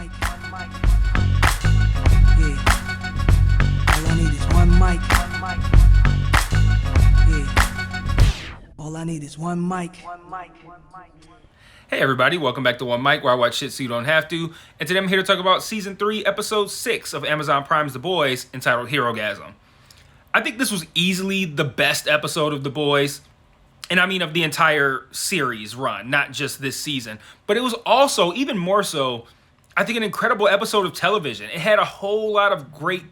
mic. Yeah. All I need is one mic. Yeah. All I need is one mic. Hey everybody, welcome back to One Mic, where I watch shit so you don't have to. And today I'm here to talk about Season 3, Episode 6 of Amazon Prime's The Boys, entitled Herogasm. I think this was easily the best episode of The Boys, and I mean of the entire series run, not just this season. But it was also, even more so, I think an incredible episode of television. It had a whole lot of great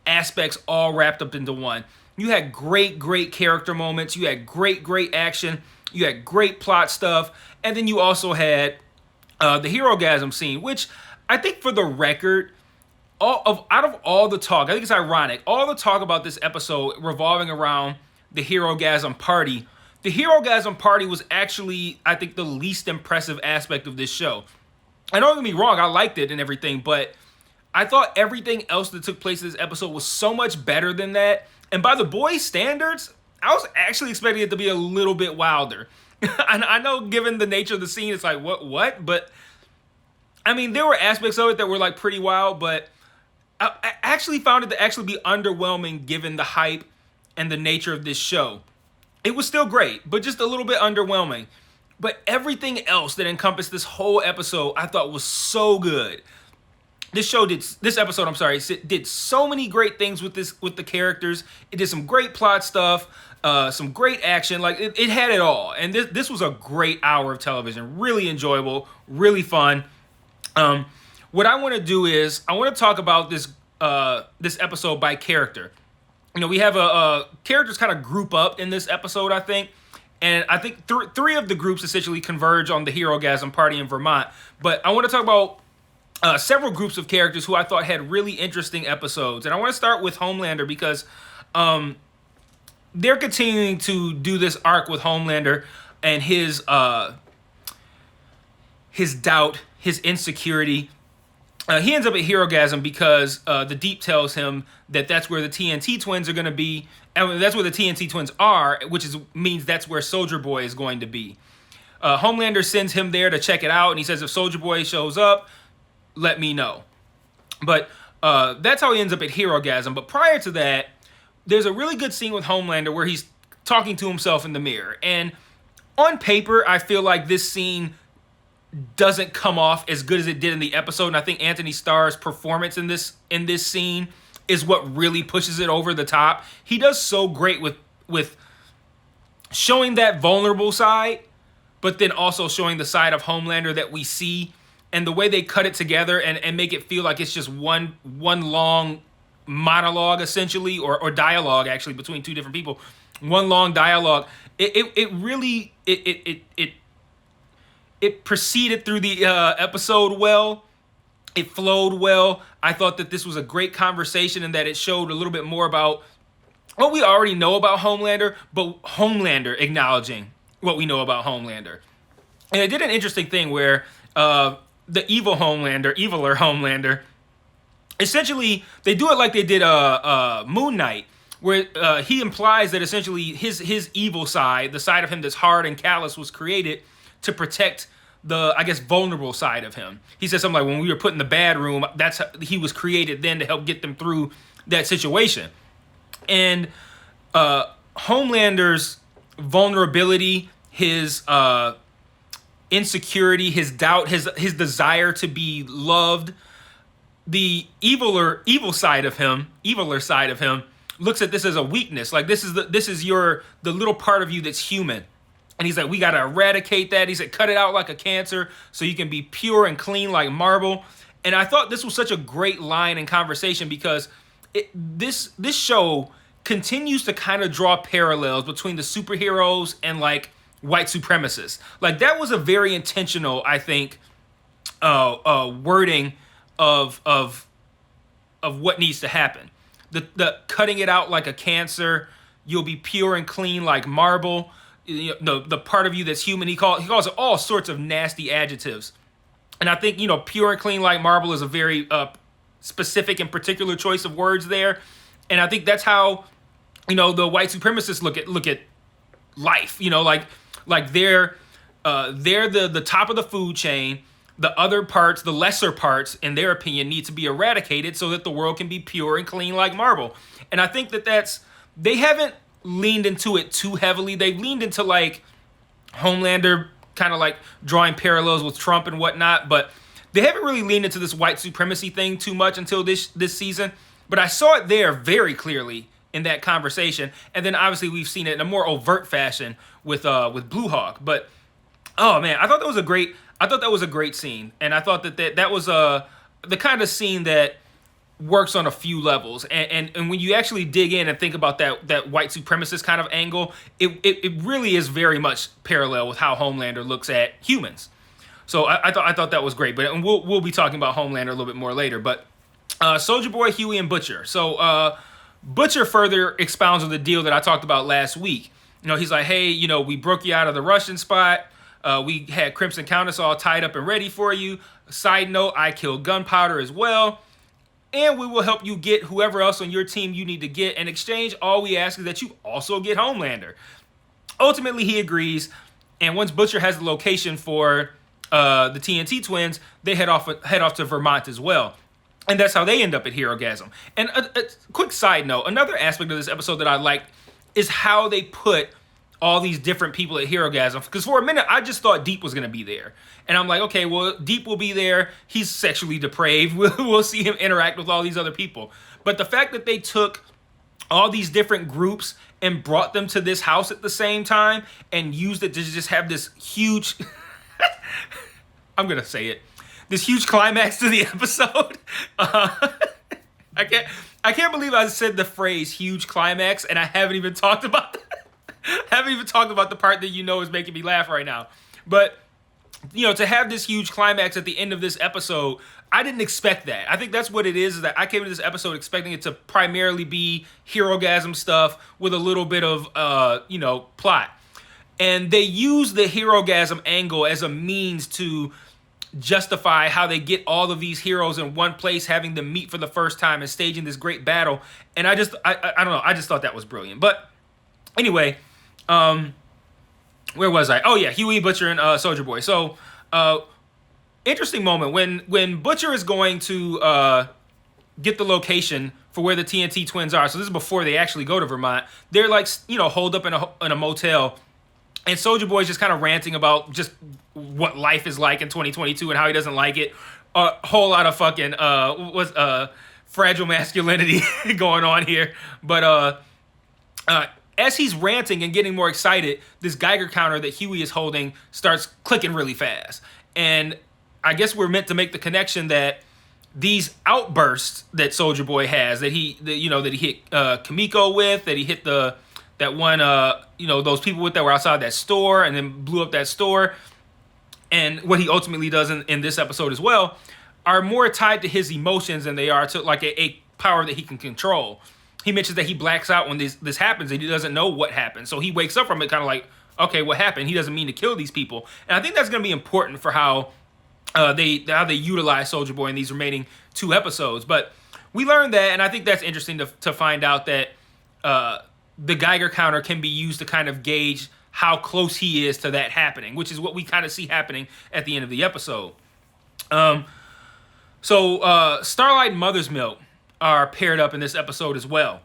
aspects all wrapped up into one. You had great character moments, you had great action, you had great plot stuff, and then you also had the Herogasm scene, which I think, for the record, out of all the talk, I think it's ironic, all the talk about this episode revolving around the Herogasm party. The Herogasm party was actually, I think, the least impressive aspect of this show. And don't get me wrong, I liked it and everything, but I thought everything else that took place in this episode was so much better than that. And by The Boys' standards, I was actually expecting it to be a little bit wilder. And I know, given the nature of the scene, it's like, what? But, I mean, there were aspects of it that were, like, pretty wild, but I actually found it to actually be underwhelming given the hype and the nature of this show. It was still great, but just a little bit underwhelming. But everything else that encompassed this whole episode, I thought was so good. This episode did so many great things with the characters. It did some great plot stuff, some great action. Like, it had it all. And this was a great hour of television. Really enjoyable, really fun. What I want to do is I want to talk about this episode by character. You know, we have characters kind of group up in this episode, I think. And I think three of the groups essentially converge on the Herogasm party in Vermont. But I want to talk about several groups of characters who I thought had really interesting episodes. And I want to start with Homelander because they're continuing to do this arc with Homelander and his doubt, his insecurity. He ends up at Herogasm because the Deep tells him that that's where the TNT twins are going to be. And that's where the TNT twins are, which means that's where Soldier Boy is going to be. Homelander sends him there to check it out, and he says if Soldier Boy shows up, let me know. But that's how he ends up at Herogasm. But prior to that, there's a really good scene with Homelander where he's talking to himself in the mirror. And on paper, I feel like this scene doesn't come off as good as it did in the episode. And I think Anthony Starr's performance in this scene is what really pushes it over the top. He does so great with showing that vulnerable side, but then also showing the side of Homelander that we see. And the way they cut it together and make it feel like it's just one long monologue, essentially, or dialogue, actually, between two different people. One long dialogue. It really proceeded through the episode well. It flowed well. I thought that this was a great conversation and that it showed a little bit more about what we already know about Homelander, but Homelander acknowledging what we know about Homelander. And it did an interesting thing where the eviler Homelander, essentially, they do it like they did Moon Knight, where he implies that essentially his evil side, the side of him that's hard and callous, was created to protect the, I guess, vulnerable side of him. He says something like, when we were put in the bad room, that's how he was created then to help get them through that situation. And Homelander's vulnerability, his insecurity, his doubt, his desire to be loved, the eviler side of him looks at this as a weakness. Like, this is the little part of you that's human. And he's like, we got to eradicate that. He said, cut it out like a cancer so you can be pure and clean like marble. And I thought this was such a great line and conversation because this show continues to kind of draw parallels between the superheroes and, like, white supremacists. Like, that was a very intentional, I think, wording of what needs to happen. The cutting it out like a cancer, you'll be pure and clean like marble. You know, the part of you that's human, he calls it all sorts of nasty adjectives. And I think, pure and clean like marble is a very specific and particular choice of words there. And I think that's how, the white supremacists look at life. Like they're the top of the food chain. the other parts, the lesser parts, in their opinion, need to be eradicated so that the world can be pure and clean like marble. And I think they haven't leaned into it too heavily. They've leaned into like Homelander kind of like drawing parallels with Trump and whatnot, but they haven't really leaned into this white supremacy thing too much until this season. But I saw it there very clearly in that conversation, and then obviously we've seen it in a more overt fashion with Blue Hawk. But oh man, I thought that was a great scene, and I thought that was the kind of scene that works on a few levels. And when you actually dig in and think about that white supremacist kind of angle, it really is very much parallel with how Homelander looks at humans. So I thought that was great. But we'll be talking about Homelander a little bit more later. But Soulja Boy, Huey, and Butcher. So Butcher further expounds on the deal that I talked about last week. He's like, hey, we broke you out of the Russian spot. We had Crimson Countess all tied up and ready for you. Side note, I killed Gunpowder as well. And we will help you get whoever else on your team you need to get. In exchange, all we ask is that you also get Homelander. Ultimately, he agrees. And once Butcher has the location for the TNT twins, they head off to Vermont as well. And that's how they end up at Herogasm. And a quick side note, another aspect of this episode that I like is how they put all these different people at Herogasm. Because for a minute, I just thought Deep was going to be there. And I'm like, okay, well, Deep will be there. He's sexually depraved. We'll see him interact with all these other people. But the fact that they took all these different groups and brought them to this house at the same time and used it to just have this huge... I'm going to say it. This huge climax to the episode. I can't believe I said the phrase huge climax and I haven't even talked about the part that is making me laugh right now. But to have this huge climax at the end of this episode, I didn't expect that. I think that's what it is that I came into this episode expecting it to primarily be Herogasm stuff with a little bit of plot. And they use the Herogasm angle as a means to justify how they get all of these heroes in one place, having them meet for the first time and staging this great battle. And I don't know, I just thought that was brilliant. But anyway, where was I? Oh yeah, Huey, Butcher, and Soulja Boy. So interesting moment when Butcher is going to get the location for where the TNT twins are. So this is before they actually go to Vermont. They're like, holed up in a motel. And Soulja Boy's just kind of ranting about just what life is like in 2022 and how he doesn't like it. A whole lot of fucking fragile masculinity going on here. But as he's ranting and getting more excited, this Geiger counter that Huey is holding starts clicking really fast. And I guess we're meant to make the connection that these outbursts that Soulja Boy has, that he hit Kamiko with, that he hit that one, those people that were outside that store and then blew up that store, and what he ultimately does in this episode as well, are more tied to his emotions than they are to like a power that he can control. He mentions that he blacks out when this happens and he doesn't know what happened. So he wakes up from it kind of like, okay, what happened? He doesn't mean to kill these people. And I think that's going to be important for how they utilize Soulja Boy in these remaining 2 episodes. But we learned that, and I think that's interesting to find out that the Geiger counter can be used to kind of gauge how close he is to that happening, which is what we kind of see happening at the end of the episode. So Starlight and Mother's Milk are paired up in this episode as well.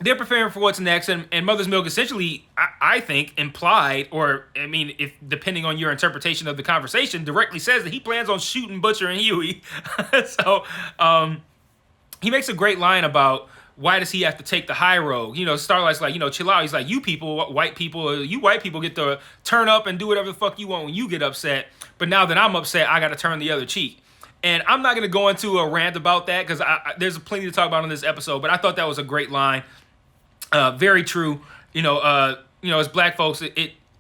They're preparing for what's next, and Mother's Milk essentially, I think, implied, or I mean, if depending on your interpretation of the conversation, directly says that he plans on shooting Butcher and Huey. So he makes a great line about why does he have to take the high road? Starlight's like, chill out. He's like, you white people get to turn up and do whatever the fuck you want when you get upset. But now that I'm upset, I got to turn the other cheek. And I'm not going to go into a rant about that because there's plenty to talk about in this episode. But I thought that was a great line. Very true. As black folks,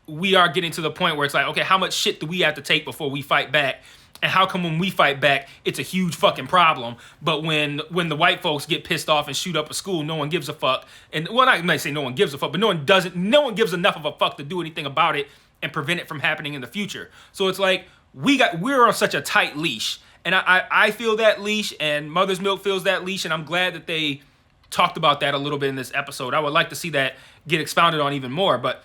we are getting to the point where it's like, okay, how much shit do we have to take before we fight back? And how come when we fight back, it's a huge fucking problem, but when the white folks get pissed off and shoot up a school, no one gives a fuck. And well, I might say no one gives a fuck, but no one gives enough of a fuck to do anything about it and prevent it from happening in the future. So it's like we're on such a tight leash, and I feel that leash, and Mother's Milk feels that leash, and I'm glad that they talked about that a little bit in this episode. I would like to see that get expounded on even more, but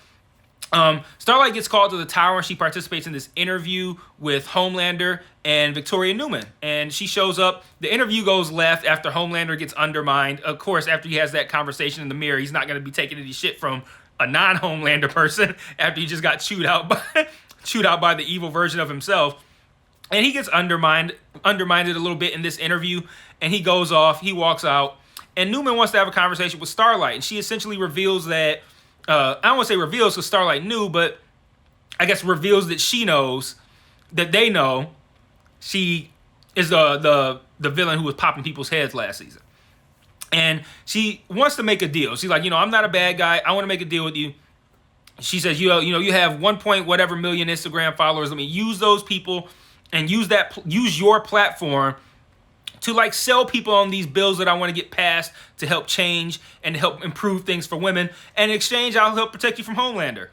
Starlight gets called to the tower and she participates in this interview with Homelander and Victoria Newman. And she shows up. The interview goes left after Homelander gets undermined. Of course, after he has that conversation in the mirror, he's not going to be taking any shit from a non-Homelander person after he just got chewed out by the evil version of himself. And he gets undermined a little bit in this interview. And he goes off. He walks out. And Newman wants to have a conversation with Starlight. And she essentially reveals that I don't want to say reveals because Starlight knew, but I guess reveals that she knows, that they know she is the villain who was popping people's heads last season. And she wants to make a deal. She's like, I'm not a bad guy. I want to make a deal with you. She says, you have 1 point whatever million Instagram followers. Let me use those people and use your platform to like sell people on these bills that I want to get passed to help change and help improve things for women. And in exchange, I'll help protect you from Homelander.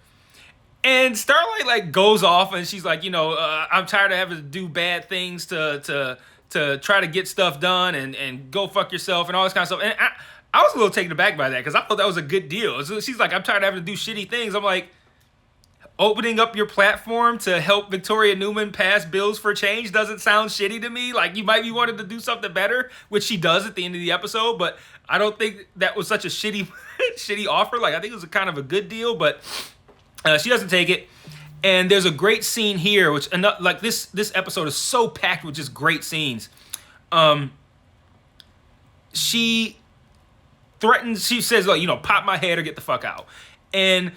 And Starlight like goes off and she's like, I'm tired of having to do bad things to try to get stuff done and go fuck yourself and all this kind of stuff. And I was a little taken aback by that because I thought that was a good deal. So she's like, I'm tired of having to do shitty things. I'm like, opening up your platform to help Victoria Newman pass bills for change doesn't sound shitty to me. Like, you might be wanting to do something better, which she does at the end of the episode, but I don't think that was such a shitty offer. Like, I think it was kind of a good deal, but she doesn't take it. And there's a great scene here, which like this episode is so packed with just great scenes. She threatens, she says, like, pop my head or get the fuck out. And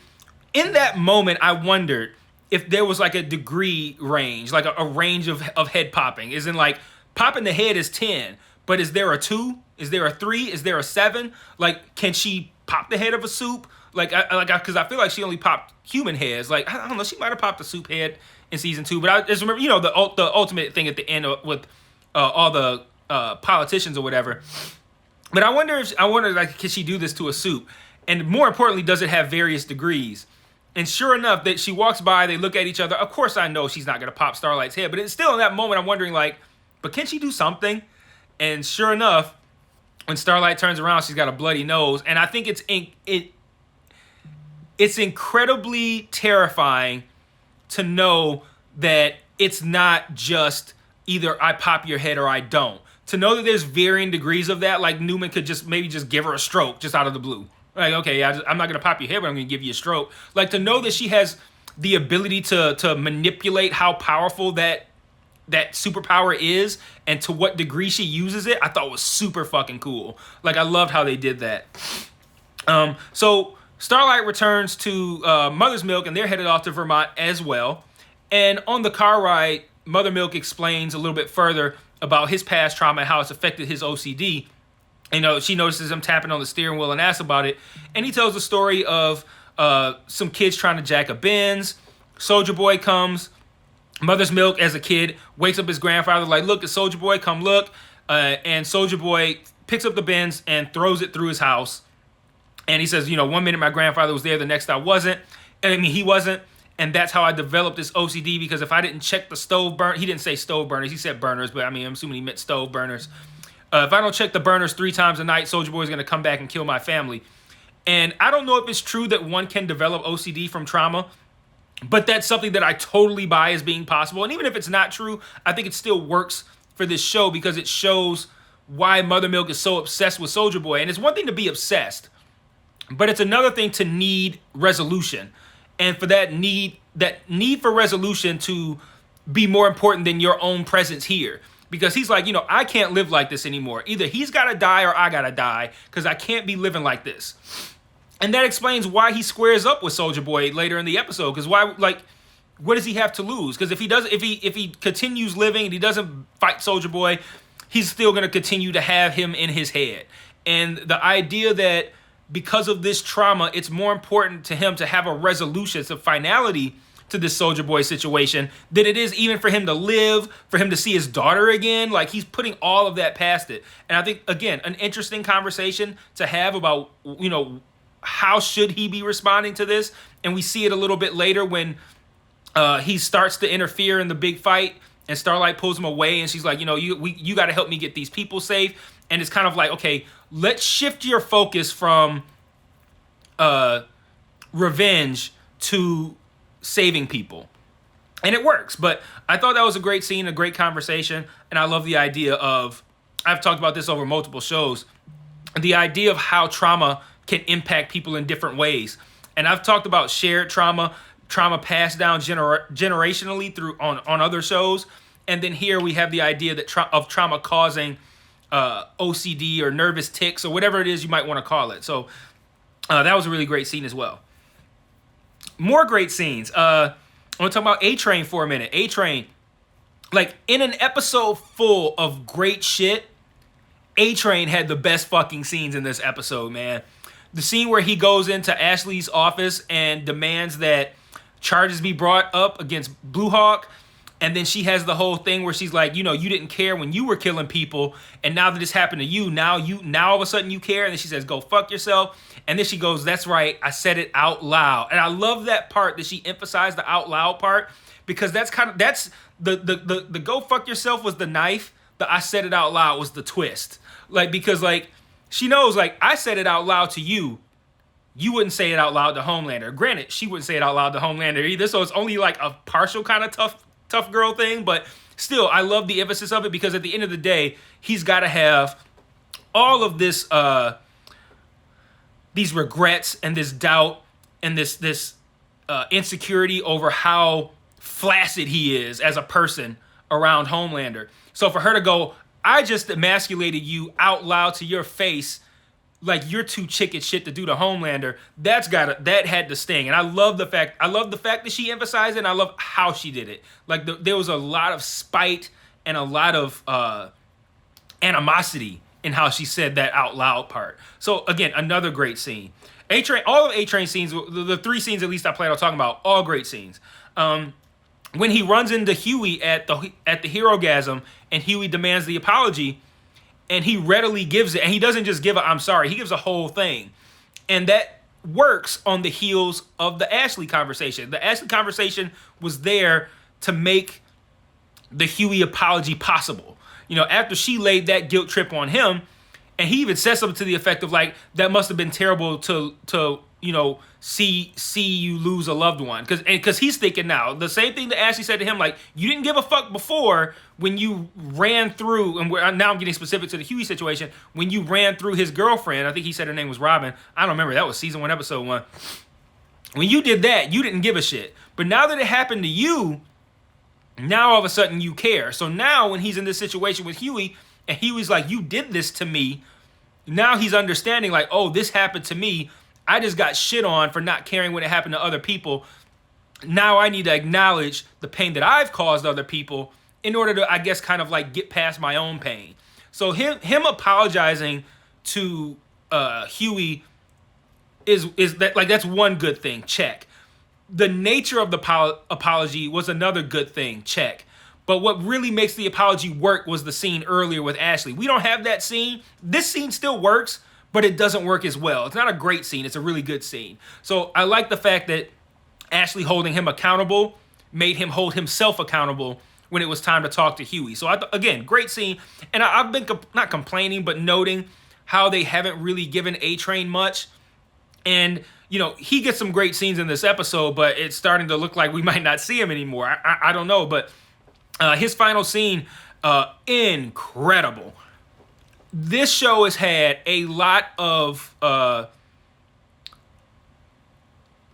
in that moment, I wondered if there was like a degree range, like a range of head popping. Is in like popping the head is 10, but is there a 2? Is there a 3? Is there a 7? Like, can she pop the head of a soup? Because I feel like she only popped human heads. Like, I don't know, she might have popped a soup head in season 2, but I just remember, the ultimate thing at the end with all the politicians or whatever. But I wonder like, can she do this to a soup? And more importantly, does it have various degrees? And sure enough, that she walks by, they look at each other. Of course, I know she's not going to pop Starlight's head, but it's still in that moment, I'm wondering, like, but can she do something? And sure enough, when Starlight turns around, she's got a bloody nose. And I think it's incredibly terrifying to know that it's not just either I pop your head or I don't. To know that there's varying degrees of that, like Newman could maybe just give her a stroke just out of the blue. Like, okay, I'm not going to pop your head, but I'm going to give you a stroke. Like, to know that she has the ability to manipulate how powerful that superpower is and to what degree she uses it, I thought was super fucking cool. Like, I loved how they did that. So Starlight returns to Mother's Milk, and they're headed off to Vermont as well. And on the car ride, Mother Milk explains a little bit further about his past trauma and how it's affected his OCD. She notices him tapping on the steering wheel and asks about it. And he tells the story of some kids trying to jack a Benz. Soldier Boy comes. Mother's Milk, as a kid, wakes up his grandfather like, look, it's Soldier Boy, come look. And Soldier Boy picks up the Benz and throws it through his house. And he says, 1 minute my grandfather was there, the next I wasn't. And I mean, he wasn't. And that's how I developed this OCD, because if I didn't check the stove burner, he didn't say stove burners, he said burners, but I mean, I'm assuming he meant stove burners. If I don't check the burners 3 times a night, Soldier Boy is going to come back and kill my family. And I don't know if it's true that one can develop OCD from trauma, but that's something that I totally buy as being possible. And even if it's not true, I think it still works for this show because it shows why Mother Milk is so obsessed with Soldier Boy. And it's one thing to be obsessed, but it's another thing to need resolution. And for that need for resolution to be more important than your own presence here. Because he's like, I can't live like this anymore. Either he's got to die or I got to die, because I can't be living like this. And that explains why he squares up with Soldier Boy later in the episode. Because what does he have to lose? Because if he continues living and he doesn't fight Soldier Boy, he's still going to continue to have him in his head. And the idea that because of this trauma, it's more important to him to have a resolution, it's a finality to this Soldier Boy situation than it is even for him to live, for him to see his daughter again. Like, he's putting all of that past it. And I think, again, an interesting conversation to have about, how should he be responding to this? And we see it a little bit later when he starts to interfere in the big fight and Starlight pulls him away and she's like, you got to help me get these people safe. And it's kind of like, okay, let's shift your focus from revenge to saving people. And it works. But I thought that was a great scene, a great conversation. And I love the idea of, I've talked about this over multiple shows, the idea of how trauma can impact people in different ways. And I've talked about shared trauma passed down generationally through on other shows. And then here we have the idea that of trauma causing OCD or nervous tics or whatever it is you might want to call it. So that was a really great scene as well. More great scenes. I want to talk about A-Train for a minute. A-Train, like, in an episode full of great shit, A-Train had the best fucking scenes in this episode, man. The scene where he goes into Ashley's office and demands that charges be brought up against Blue Hawk, and then she has the whole thing where she's like, you didn't care when you were killing people, and now that this happened to you, now all of a sudden you care, and then she says, go fuck yourself. And then she goes, that's right, I said it out loud. And I love that part that she emphasized the out loud part, because that's the go fuck yourself was the knife, the I said it out loud was the twist. Like, because like she knows, like, I said it out loud to you, you wouldn't say it out loud to Homelander. Granted, she wouldn't say it out loud to Homelander either, so it's only like a partial kind of tough girl thing, but still, I love the emphasis of it, because at the end of the day, he's got to have all of this these regrets and this doubt and this insecurity over how flaccid he is as a person around Homelander. So for her to go, I just emasculated you out loud to your face, like you're too chicken shit to do to Homelander, that had to sting. And I love the fact that she emphasized it, and I love how she did it. Like there was a lot of spite and a lot of animosity in how she said that out loud part. So again, another great scene. A-Train, all of A-Train scenes, the three scenes at least I plan on talking about, all great scenes. When he runs into Huey at the Herogasm, and Huey demands the apology, and he readily gives it, and he doesn't just give a I'm sorry, he gives a whole thing. And that works on the heels of the Ashley conversation. The Ashley conversation was there to make the Huey apology possible. After she laid that guilt trip on him, and he even said something to the effect of like, that must have been terrible to see you lose a loved one. Because he's thinking now, the same thing that Ashley said to him, like, you didn't give a fuck before when you ran through, and now I'm getting specific to the Huey situation, when you ran through his girlfriend, I think he said her name was Robin, I don't remember, that was season 1, episode 1. When you did that, you didn't give a shit. But now that it happened to you, now all of a sudden you care. So now when he's in this situation with Huey, and Huey's like, you did this to me, now he's understanding like, oh, this happened to me. I just got shit on for not caring when it happened to other people. Now I need to acknowledge the pain that I've caused other people in order to, I guess, kind of like get past my own pain. So him apologizing to Huey is that, like, that's one good thing, check. The nature of the apology was another good thing, check. But what really makes the apology work was the scene earlier with Ashley. We don't have that scene. This scene still works, but it doesn't work as well. It's not a great scene. It's a really good scene. So I like the fact that Ashley holding him accountable made him hold himself accountable when it was time to talk to Huey. So again, great scene. And I've been not complaining, but noting how they haven't really given A-Train much. And, he gets some great scenes in this episode, but it's starting to look like we might not see him anymore. I don't know, but his final scene, incredible. This show has had a lot of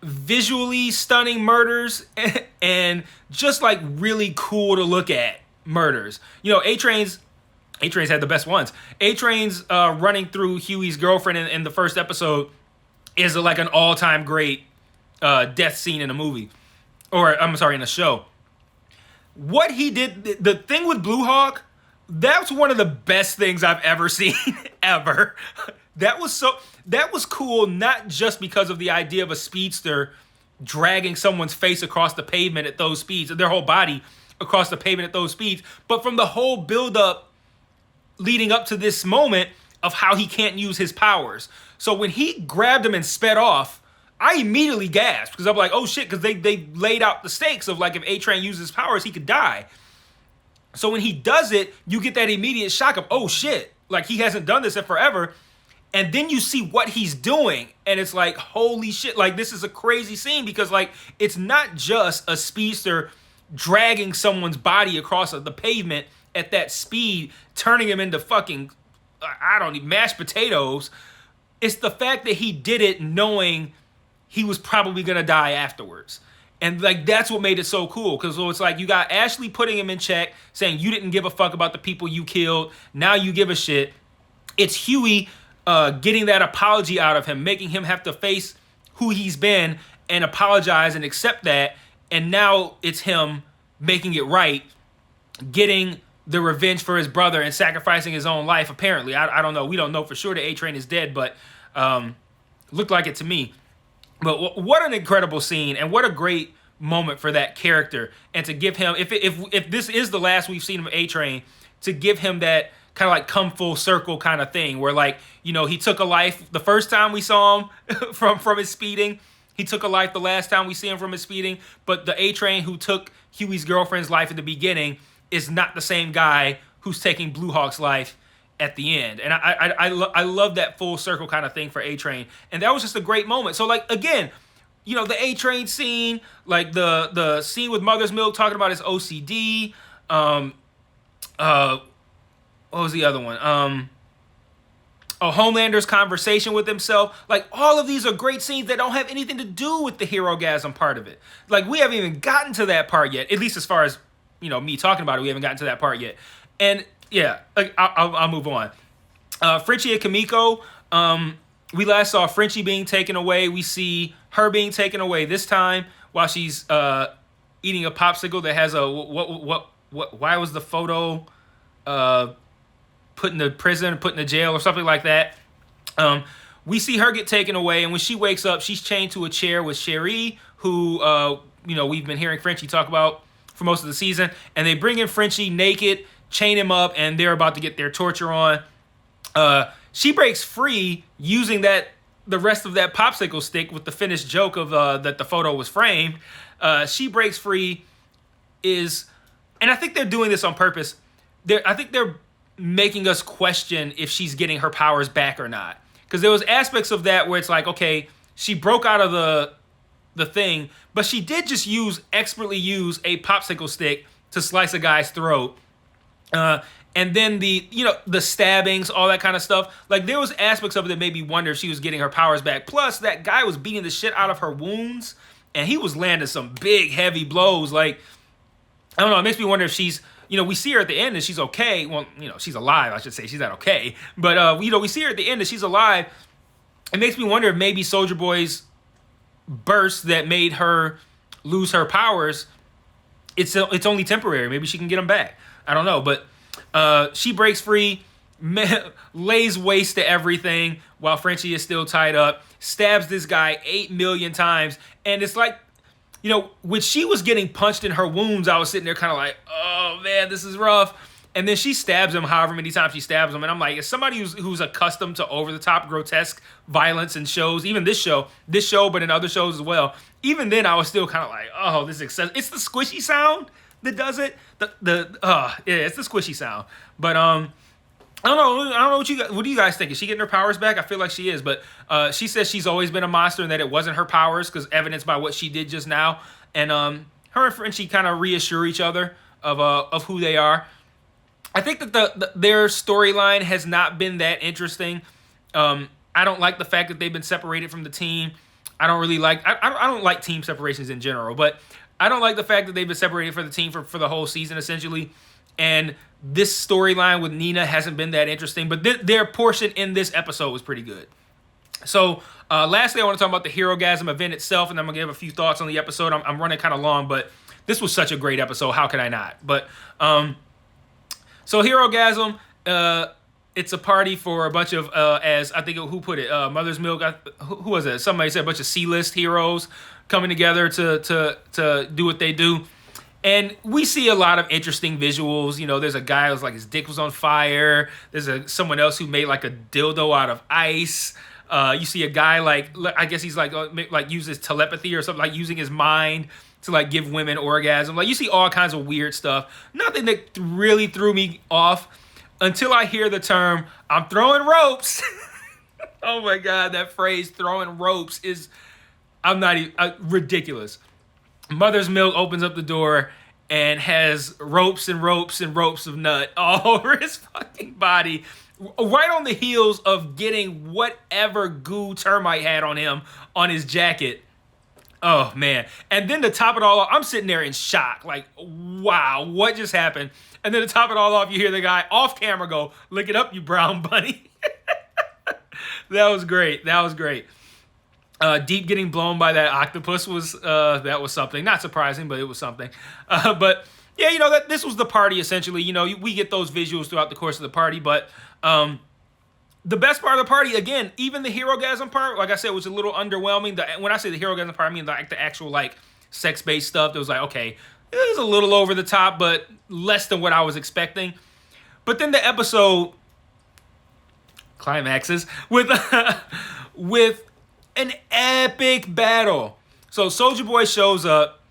visually stunning murders and just like really cool to look at murders. A-Train's had the best ones. A-Train's running through Huey's girlfriend in the first episode is like an all-time great death scene in a movie. Or, I'm sorry, in a show. What he did, the thing with Blue Hawk, that's one of the best things I've ever seen, ever. That was cool, not just because of the idea of a speedster dragging someone's face across the pavement at those speeds, their whole body across the pavement at those speeds, but from the whole build-up leading up to this moment of how he can't use his powers. So when he grabbed him and sped off, I immediately gasped because I'm like, oh shit, because they laid out the stakes of like if A-Train uses his powers, he could die. So when he does it, you get that immediate shock of, oh shit, like he hasn't done this in forever. And then you see what he's doing, and it's like, holy shit, like, this is a crazy scene, because, like, it's not just a speedster dragging someone's body across the pavement at that speed, turning him into fucking, mashed potatoes. It's the fact that he did it knowing he was probably gonna die afterwards. And, like, that's what made it so cool, because it's like, you got Ashley putting him in check, saying you didn't give a fuck about the people you killed, now you give a shit. It's Huey getting that apology out of him, making him have to face who he's been and apologize and accept that. And now it's him making it right, getting the revenge for his brother and sacrificing his own life, apparently. I don't know. We don't know for sure that A-Train is dead, but looked like it to me. But what an incredible scene, and what a great moment for that character. And to give him, if this is the last we've seen of A-Train, to give him that kind of like come full circle kind of thing, where, like, you know, he took a life the first time we saw him from his speeding. He took a life the last time we see him from his speeding. But the A-Train who took Huey's girlfriend's life at the beginning is not the same guy who's taking Blue Hawk's life at the end. And I love that full circle kind of thing for A-Train. And that was just a great moment. So, like, again, you know, the A-Train scene, like the scene with Mother's Milk talking about his OCD, what was the other one? Homelander's conversation with himself. Like, all of these are great scenes that don't have anything to do with the Herogasm part of it. Like, we haven't even gotten to that part yet. At least as far as, you know, me talking about it, we haven't gotten to that part yet. And yeah, like, I'll move on. Frenchie and Kamiko. We last saw Frenchie being taken away. We see her being taken away this time while she's eating a popsicle that has a why was the photo put in the prison, put in the jail, or something like that. We see her get taken away, and when she wakes up, she's chained to a chair with Cherie, who you know, we've been hearing Frenchie talk about for most of the season. And they bring in Frenchie naked, chain him up, and they're about to get their torture on. She breaks free using the rest of that popsicle stick with the finished joke of that the photo was framed. She breaks free, and I think they're doing this on purpose. I think they're making us question if she's getting her powers back or not. Because there was aspects of that where it's like, okay, she broke out of the thing, but she did just expertly use a popsicle stick to slice a guy's throat. And then the stabbings, all that kind of stuff. Like, there was aspects of it that made me wonder if she was getting her powers back. Plus, that guy was beating the shit out of her wounds, and he was landing some big, heavy blows. Like, I don't know, it makes me wonder if she's, you know, we see her at the end and she's okay. Well, you know, she's alive, I should say. She's not okay. But, you know, we see her at the end and she's alive. It makes me wonder if maybe Soulja Boy's burst that made her lose her powers, it's only temporary. Maybe she can get them back. I don't know. But she breaks free, lays waste to everything while Frenchie is still tied up, stabs this guy 8 million times. And it's like, you know, when she was getting punched in her wounds, I was sitting there kind of like, oh, man, this is rough. And then she stabs him however many times she stabs him. And I'm like, as somebody who's accustomed to over-the-top grotesque violence in shows, even this show, but in other shows as well, even then I was still kind of like, oh, this is excessive. It's the squishy sound that does it. Yeah, it's the squishy sound. But I don't know what do you guys think? Is she getting her powers back? I feel like she is, but she says she's always been a monster and that it wasn't her powers, because evidenced by what she did just now. And her and Frenchie kind of reassure each other of who they are. I think that their storyline has not been that interesting. I don't like the fact that they've been separated from the team. I don't really like. I don't like team separations in general, but I don't like the fact that they've been separated from the team for the whole season essentially. And this storyline with Nina hasn't been that interesting, but their portion in this episode was pretty good. So, lastly, I want to talk about the Herogasm event itself, and I'm going to give a few thoughts on the episode. I'm running kind of long, but this was such a great episode. How could I not? But, so Herogasm, it's a party for a bunch of, as I think, who put it? Mother's Milk, who was it? Somebody said a bunch of C-list heroes coming together to do what they do. And we see a lot of interesting visuals. You know, there's a guy who's like his dick was on fire. There's someone else who made like a dildo out of ice. You see a guy like, I guess he's like uses telepathy or something, like using his mind to like give women orgasm. Like, you see all kinds of weird stuff. Nothing that really threw me off until I hear the term, I'm throwing ropes. Oh my God, that phrase "throwing ropes" is I'm not even ridiculous. Mother's Milk opens up the door and has ropes and ropes and ropes of nut all over his fucking body, right on the heels of getting whatever goo Termite had on him on his jacket. Oh man. And then to top it all off, I'm sitting there in shock. Like, wow, what just happened? And then to top it all off, you hear the guy off camera go, "Lick it up, you brown bunny." That was great. That was great. Deep getting blown by that octopus was that was something. Not surprising, but it was something. But yeah, you know, that this was the party essentially. You know, we get those visuals throughout the course of the party, but the best part of the party, again, even the Herogasm part, like I said, was a little underwhelming. When I say the Herogasm part, I mean like the actual like sex-based stuff. That was like, okay, it was a little over the top, but less than what I was expecting. But then the episode climaxes with with an epic battle. So Soulja Boy shows up.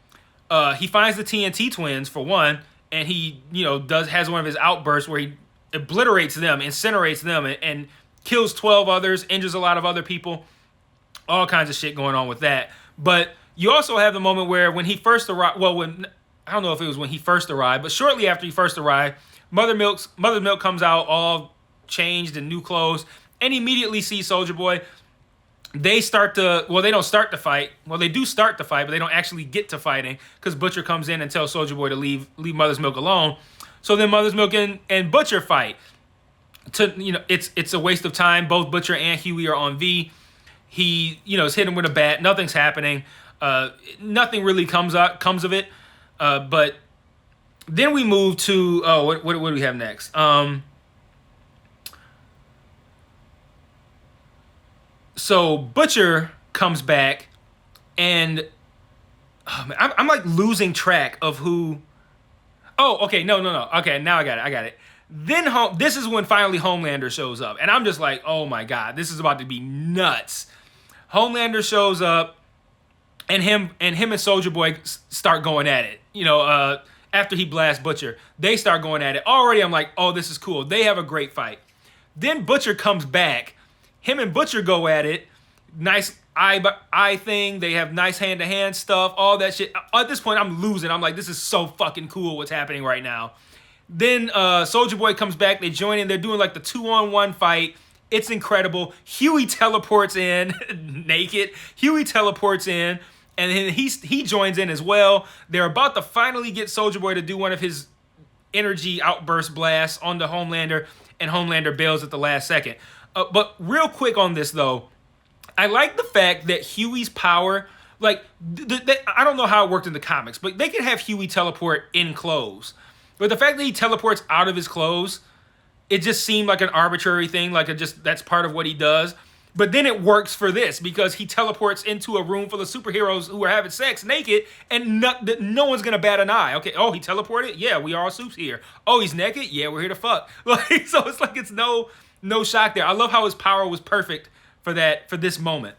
He finds the TNT twins for one, and he, you know, has one of his outbursts where he obliterates them, incinerates them, and kills 12 others, injures a lot of other people. All kinds of shit going on with that. But you also have the moment where when he first arrived, well, I don't know if it was when he first arrived, but shortly after he first arrived, Mother Milk comes out all changed in new clothes and immediately sees Soulja Boy. They start to, well, they don't start to fight. Well, they do start to fight, but they don't actually get to fighting because Butcher comes in and tells Soulja Boy to leave Mother's Milk alone. So then Mother's Milk and Butcher fight. You know, it's a waste of time. Both Butcher and Huey are on V. He, you know, is hitting with a bat. Nothing's happening. Nothing really comes of it. But then we move to what do we have next? So Butcher comes back, and I'm like losing track of who. Oh, okay, no. Okay, now I got it. Then this is when finally Homelander shows up, and I'm just like, oh my God, this is about to be nuts. Homelander shows up, and him and Soulja Boy start going at it. You know, after he blasts Butcher, they start going at it. Already, I'm like, oh, this is cool. They have a great fight. Then Butcher comes back. Him and Butcher go at it. Nice eye thing. They have nice hand-to-hand stuff. All that shit. At this point, I'm losing. I'm like, this is so fucking cool what's happening right now. Then Soulja Boy comes back. They join in. They're doing like the 2-on-1 fight. It's incredible. Huey teleports in naked. Huey teleports in. And then he joins in as well. They're about to finally get Soulja Boy to do one of his energy outburst blasts onto Homelander. And Homelander bails at the last second. But real quick on this, though, I like the fact that Huey's power, like, I don't know how it worked in the comics, but they could have Huey teleport in clothes. But the fact that he teleports out of his clothes, it just seemed like an arbitrary thing, like that's part of what he does. But then it works for this because he teleports into a room full of superheroes who are having sex naked, and no one's gonna bat an eye. Okay, oh, he teleported? Yeah, we are all soups here. Oh, he's naked? Yeah, we're here to fuck. Like, so it's like it's no shock there. I love how his power was perfect for this moment.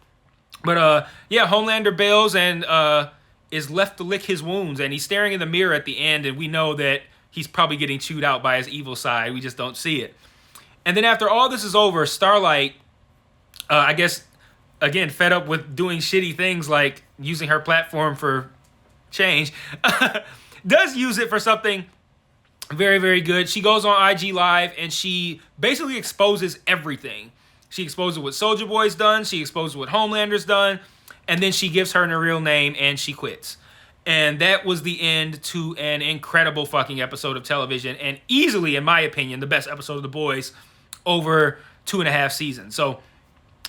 But yeah, Homelander bails and is left to lick his wounds, and he's staring in the mirror at the end, and we know that he's probably getting chewed out by his evil side. We just don't see it. And then after all this is over, Starlight, I guess, again, fed up with doing shitty things like using her platform for change, does use it for something very, very good. She goes on IG Live and she basically exposes everything. She exposes what Soulja Boy's done. She exposes what Homelander's done. And then she gives her real name and she quits. And that was the end to an incredible fucking episode of television. And easily, in my opinion, the best episode of The Boys over 2.5 seasons. So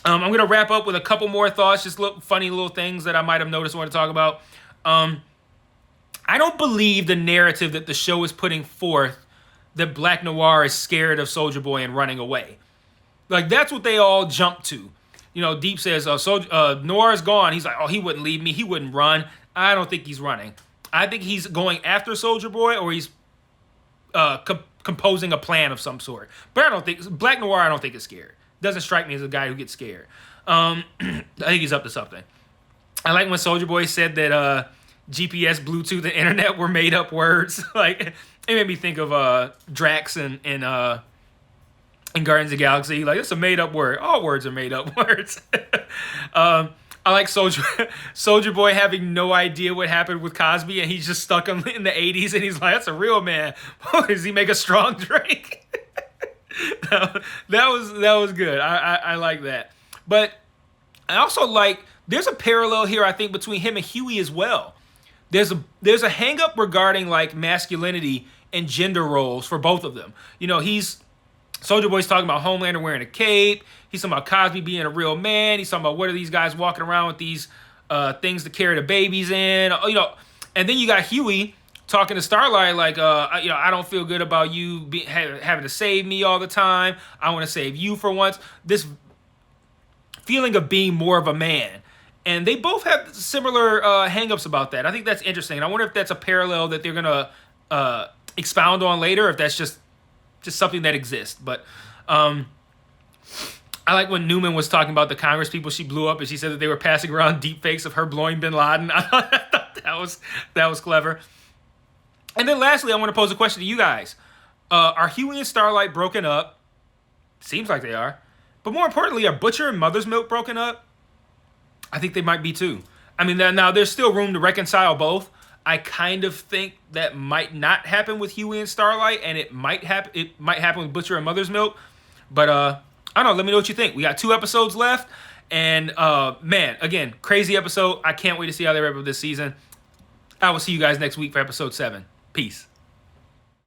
I'm going to wrap up with a couple more thoughts. Just funny little things that I might have noticed I want to talk about. I don't believe the narrative that the show is putting forth that Black Noir is scared of Soulja Boy and running away. Like, that's what they all jump to. You know, Deep says, Noir's gone. He's like, oh, he wouldn't leave me. He wouldn't run. I don't think he's running. I think he's going after Soulja Boy, or he's composing a plan of some sort. But I don't think, Black Noir, I don't think is scared. Doesn't strike me as a guy who gets scared. I think he's up to something. I like when Soulja Boy said that GPS, Bluetooth, and internet were made up words. Like, it made me think of Drax and in Guardians of the Galaxy. Like, it's a made up word. All words are made up words. I like Soldier Boy having no idea what happened with Cosby, and he's just stuck in the 80s, and he's like, that's a real man. Does he make a strong drink? that was good. I like that. But I also like, there's a parallel here, I think, between him and Huey as well. There's a hang up regarding like masculinity and gender roles for both of them. You know, Soldier Boy's talking about Homelander wearing a cape. He's talking about Cosby being a real man. He's talking about what are these guys walking around with these things to carry the babies in. You know, and then you got Huey talking to Starlight like, you know, I don't feel good about you having to save me all the time. I want to save you for once. This feeling of being more of a man. And they both have similar hang-ups about that. I think that's interesting. And I wonder if that's a parallel that they're going to expound on later, if that's just something that exists. But I like when Newman was talking about the Congress people she blew up, and she said that they were passing around deep fakes of her blowing Bin Laden. I thought that was clever. And then lastly, I want to pose a question to you guys. Are Huey and Starlight broken up? Seems like they are. But more importantly, are Butcher and Mother's Milk broken up? I think they might be too. I mean, now there's still room to reconcile both. I kind of think that might not happen with Huey and Starlight, and it might happen with Butcher and Mother's Milk. But I don't know. Let me know what you think. We got 2 episodes left, and man, again, crazy episode. I can't wait to see how they wrap up this season. I will see you guys next week for episode 7. Peace.